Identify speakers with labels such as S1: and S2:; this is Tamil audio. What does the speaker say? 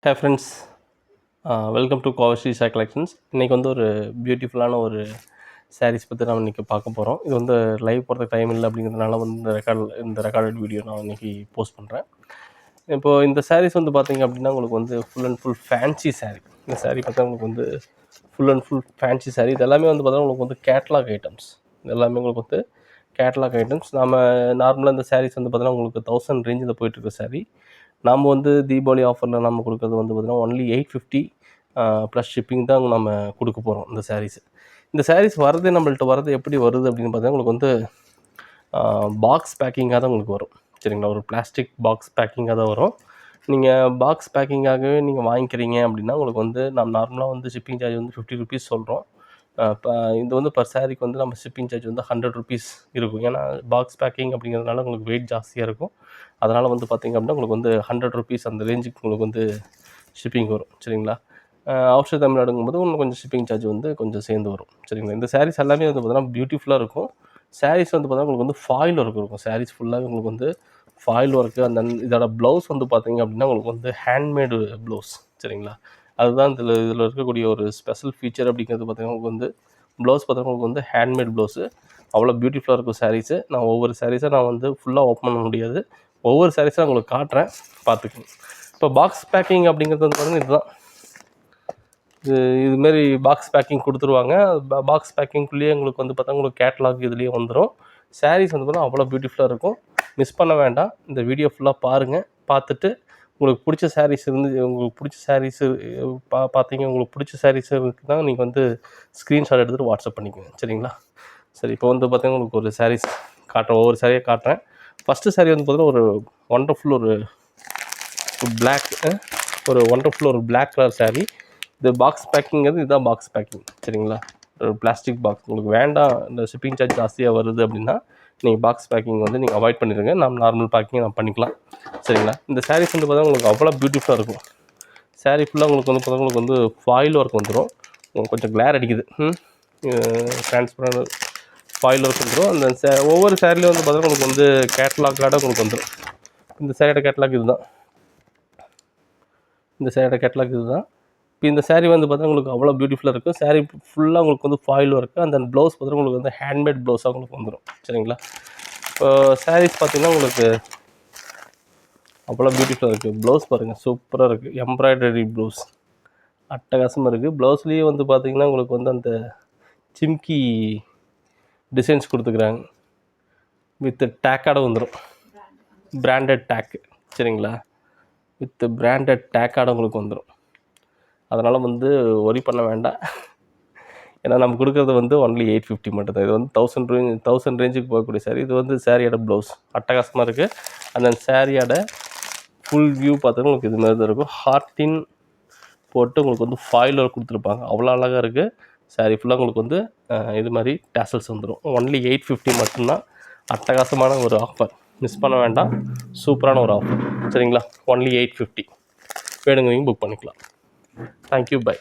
S1: Hey friends, welcome to Kovasri Sha collections. இன்றைக்கி வந்து ஒரு பியூட்டிஃபுல்லான ஒரு சாரீஸ் பற்றி நம்ம இன்றைக்கி பார்க்க போகிறோம். இது வந்து லைவ் போகிறதுக்கு டைம் இல்லை அப்படிங்கிறதுனால வந்து இந்த ரெக்கார்டட் வீடியோ நான் இன்றைக்கி போஸ்ட் பண்ணுறேன். இப்போது இந்த சாரீஸ் வந்து பார்த்திங்க அப்படின்னா உங்களுக்கு வந்து full and full fancy sari. இந்த சாரீ பார்த்தா உங்களுக்கு வந்து full and full fancy sari. இது எல்லாமே வந்து பார்த்தா உங்களுக்கு வந்து கேட்லாக் ஐட்டம்ஸ். இது எல்லாமே உங்களுக்கு வந்து கேட்லாக் ஐட்டம்ஸ். நம்ம நார்மலாக இந்த சாரீஸ் வந்து பார்த்தீங்கன்னா உங்களுக்கு 1000 ரேஞ்சில் போயிட்டுருக்க சாரீ. நம்ம வந்து தீபாவளி ஆஃபரில் நம்ம கொடுக்குறது வந்து பார்த்திங்கன்னா ஒன்லி 850 ப்ளஸ் ஷிப்பிங் தான் நம்ம கொடுக்க போகிறோம் இந்த சாரீஸ். இந்த சாரீஸ் வரதே நம்மள்ட்ட வரது எப்படி வருது அப்படின்னு பார்த்தீங்கன்னா உங்களுக்கு வந்து பாக்ஸ் பேக்கிங்காக தான் உங்களுக்கு வரும். சரிங்களா, ஒரு பிளாஸ்டிக் பாக்ஸ் பேக்கிங்காக தான் வரும். நீங்கள் பாக்ஸ் பேக்கிங்காகவே நீங்கள் வாங்கிக்கிறீங்க அப்படின்னா உங்களுக்கு வந்து நம்ம நார்மலாக வந்து ஷிப்பிங் சார்ஜ் வந்து 50 ருபீஸ் சொல்கிறோம். இப்போ இது வந்து பர் சாரீக்கு வந்து நம்ம ஷிப்பிங் சார்ஜ் வந்து 100 ருபீஸ் இருக்கும். ஏன்னா பாக்ஸ் பேக்கிங் அப்படிங்கிறதுனால உங்களுக்கு வெயிட் ஜாஸ்தியாக இருக்கும். அதனால் வந்து பார்த்திங்க அப்படின்னா உங்களுக்கு வந்து 100 ருபீஸ் அந்த ரேஞ்சுக்கு உங்களுக்கு வந்து ஷிப்பிங் வரும். சரிங்களா, அவுட் சைட் தமிழ்நாடுங்கும்போது இன்னும் கொஞ்சம் ஷிப்பிங் சார்ஜ் வந்து கொஞ்சம் சேர்ந்து வரும். சரிங்களா, இந்த சாரீஸ் எல்லாமே வந்து பார்த்தீங்கன்னா பியூட்டிஃபுல்லாக இருக்கும். சாரீஸ் வந்து பார்த்தீங்கன்னா உங்களுக்கு வந்து ஃபாயில் ஒர்க் இருக்கும். சாரீஸ் ஃபுல்லாக உங்களுக்கு வந்து ஃபாயில் ஒர்க்கு. அந்த இதோட ப்ளவுஸ் வந்து பார்த்திங்க அப்படின்னா உங்களுக்கு வந்து ஹேண்ட்மேடு ப்ளவுஸ். சரிங்களா, அதுதான் இதில் இருக்கக்கூடிய ஒரு ஸ்பெஷல் ஃபீச்சர் அப்படிங்கிறது பார்த்திங்கன்னா உங்களுக்கு வந்து ப்ளவுஸ் பார்த்தீங்கன்னா உங்களுக்கு வந்து ஹேண்ட்மேட் ப்ளவுஸு. அவ்வளோ பியூட்டிஃபுல்லாக இருக்கும் சாரீஸு. நான் ஒவ்வொரு சாரீஸாக நான் வந்து ஃபுல்லாக ஓப்பன் பண்ண முடியாது. ஒவ்வொரு சாரீஸாக உங்களுக்கு காட்டுறேன், பார்த்துக்கணும். இப்போ பாக்ஸ் பேக்கிங் அப்படிங்கிறது வந்து பார்த்திங்கன்னா இதுதான். இதுமாரி பாக்ஸ் பேக்கிங் கொடுத்துருவாங்க. பாக்ஸ் பேக்கிங்குள்ளேயே உங்களுக்கு வந்து பார்த்தா உங்களுக்கு கேட்லாக் இதுலேயே வந்துடும். சாரீஸ் வந்து பார்த்தா அவ்வளோ பியூட்டிஃபுல்லாக இருக்கும். மிஸ் பண்ண வேண்டாம். இந்த வீடியோ ஃபுல்லாக பாருங்கள். பார்த்துட்டு உங்களுக்கு பிடிச்ச சாரீஸ் உங்களுக்கு பிடிச்ச சாரீஸு பார்த்தீங்க, உங்களுக்கு பிடிச்ச சாரீஸு தான் நீங்கள் வந்து ஸ்க்ரீன்ஷாட் எடுத்துகிட்டு வாட்ஸ்அப் பண்ணிக்கோங்க. சரிங்களா, சரி. இப்போ வந்து பார்த்தீங்கன்னா உங்களுக்கு ஒரு சாரீஸ் காட்டுறேன், ஒவ்வொரு சாரியாக காட்டுறேன். ஃபஸ்ட்டு சாரீ வந்து பார்த்தீங்கன்னா ஒரு ஒண்டர்ஃபுல் ஒரு ஒண்டர்ஃபுல் ஒரு பிளாக் கலர் சாரீ. இது பாக்ஸ் பேக்கிங்கிறது இதுதான் பாக்ஸ் பேக்கிங். சரிங்களா, ஒரு பிளாஸ்டிக் பாக்ஸ் உங்களுக்கு வேண்டாம், இந்த ஷிப்பிங் சார்ஜ் ஜாஸ்தியாக வருது அப்படின்னா நீங்கள் பாக்ஸ் பேக்கிங் வந்து நீங்கள் அவாய்ட் பண்ணிடுங்க. நம்ம நார்மல் பேக்கிங் நம்ம பண்ணிக்கலாம். சரிங்களா, இந்த சாரீஸ் வந்து பார்த்தா உங்களுக்கு அவ்வளோ பியூட்டிஃபுல்லாக இருக்கும். சாரீ ஃபுல்லாக உங்களுக்கு வந்து பார்த்தா உங்களுக்கு வந்து ஃபாயில் ஒர்க் வந்துடும். கொஞ்சம் கிளேர் அடிக்குது. டிரான்ஸ்பரண்ட் ஃபாயில் ஒர்க் வந்துடும். அந்த ஒவ்வொரு சாரிலையும் வந்து பார்த்தீங்கன்னா உங்களுக்கு வந்து கேட்லாக்காக உங்களுக்கு வந்துடும். இந்த சாரியோட கேட்லாக் இதுதான். இந்த சாரியோட கேட்லாக் இதுதான். இப்போ இந்த சாரீ வந்து பார்த்தீங்கன்னா உங்களுக்கு அவ்வளோ பியூட்டிஃபுல்லாக இருக்கும். சாரீ ஃபுல்லாக உங்களுக்கு வந்து ஃபாயில் ஒர்க்கு. அந்த ப்ளவுஸ் பார்த்தீங்கன்னா உங்களுக்கு வந்து ஹேண்ட்மேட் ப்ளவுஸாக உங்களுக்கு வந்துடும். சரிங்களா, இப்போ சாரீஸ் பார்த்திங்கன்னா உங்களுக்கு அவ்வளோ பியூட்டிஃபுல்லாக இருக்குது. ப்ளவுஸ் பாருங்கள், சூப்பராக இருக்குது. எம்ப்ராய்டரி ப்ளவுஸ் அட்டகாசமாக இருக்குது. ப்ளவுஸ்லேயே வந்து பார்த்திங்கன்னா உங்களுக்கு வந்து அந்த சிம்கி டிசைன்ஸ் கொடுத்துக்கிறாங்க. வித் டேக்கோட வந்துடும், பிராண்டட் டேக்கு. சரிங்களா, வித் பிராண்டட் டேக்கோட உங்களுக்கு வந்துடும். அதனால் வந்து ஒரி பண்ண வேண்டாம். ஏன்னா நம்ம கொடுக்குறது வந்து ஒன்லி 850 மட்டும்தான். இது வந்து 1000 ரேஞ்சுக்கு போகக்கூடிய சாரீ. இது வந்து சாரியோட ப்ளவுஸ் அட்டகாசமாக இருக்குது. அந்த சாரியோட ஃபுல் வியூ பார்த்தோன்னா உங்களுக்கு இது மாதிரி தான் இருக்கும். ஹார்ட்டின் போட்டு உங்களுக்கு வந்து ஃபாயில் ஒர்க் கொடுத்துருப்பாங்க. அவ்வளோ அழகாக இருக்குது. சாரீ ஃபுல்லாக உங்களுக்கு வந்து இது மாதிரி டேசல்ஸ் வந்துடும். ஒன்லி 850 மட்டும்தான். அட்டகாசமான ஒரு ஆஃபர், மிஸ் பண்ண வேண்டாம். சூப்பரான ஒரு ஆஃபர். சரிங்களா, ஒன்லி 850. வேணுங்கிறவங்க புக் பண்ணிக்கலாம். Thank you. Bye.